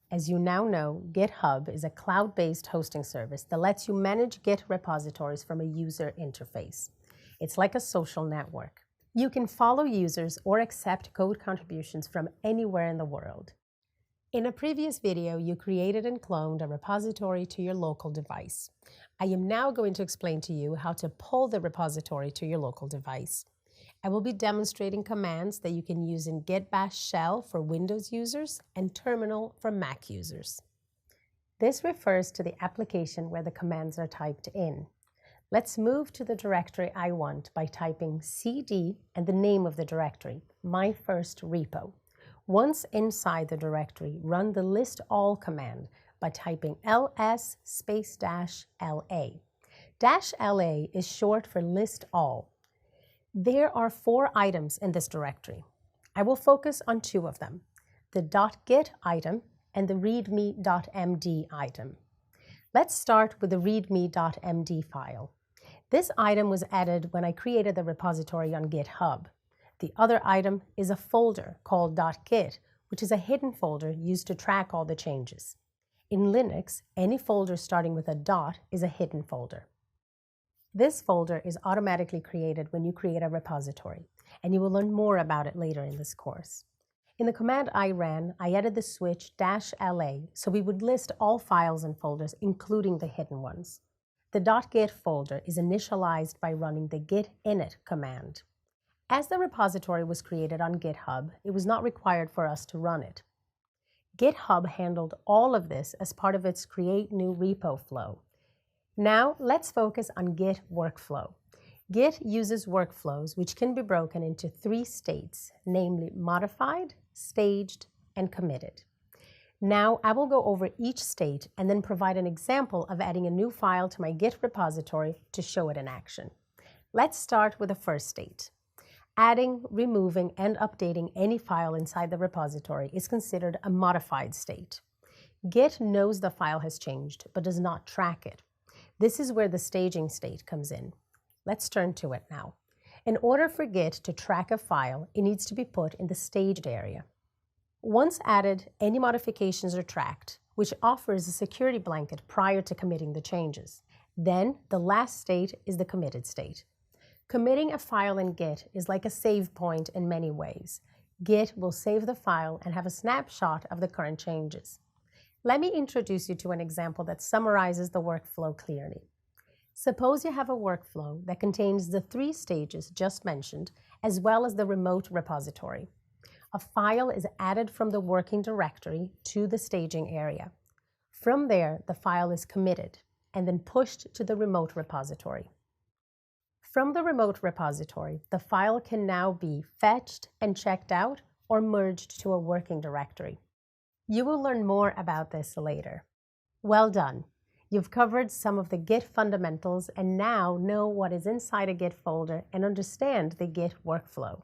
As you now know, GitHub is a cloud-based hosting service that lets you manage Git repositories from a user interface. It's like a social network. You can follow users or accept code contributions from anywhere in the world. In a previous video, you created and cloned a repository to your local device. I am now going to explain to you how to pull the repository to your local device. I will be demonstrating commands that you can use in Git Bash Shell for Windows users and Terminal for Mac users. This refers to the application where the commands are typed in. Let's move to the directory I want by typing cd and the name of the directory, my first repo. Once inside the directory, run the list all command by typing ls -la. -la is short for list all. There are 4 items in this directory. I will focus on 2 of them, the .git item and the readme.md item. Let's start with the readme.md file. This item was added when I created the repository on GitHub. The other item is a folder called .git, which is a hidden folder used to track all the changes. In Linux, any folder starting with a dot is a hidden folder. This folder is automatically created when you create a repository, and you will learn more about it later in this course. In the command I ran, I added the switch -la so we would list all files and folders, including the hidden ones. The .git folder is initialized by running the git init command. As the repository was created on GitHub, it was not required for us to run it. GitHub handled all of this as part of its create new repo flow. Now, let's focus on Git workflow. Git uses workflows which can be broken into 3 states, namely modified, staged, and committed. Now, I will go over each state and then provide an example of adding a new file to my Git repository to show it in action. Let's start with the first state. Adding, removing, and updating any file inside the repository is considered a modified state. Git knows the file has changed, but does not track it. This is where the staging state comes in. Let's turn to it now. In order for Git to track a file, it needs to be put in the staged area. Once added, any modifications are tracked, which offers a security blanket prior to committing the changes. Then, the last state is the committed state. Committing a file in Git is like a save point in many ways. Git will save the file and have a snapshot of the current changes. Let me introduce you to an example that summarizes the workflow clearly. Suppose you have a workflow that contains the 3 stages just mentioned, as well as the remote repository. A file is added from the working directory to the staging area. From there, the file is committed and then pushed to the remote repository. From the remote repository, the file can now be fetched and checked out or merged to a working directory. You will learn more about this later. Well done. You've covered some of the Git fundamentals and now know what is inside a Git folder and understand the Git workflow.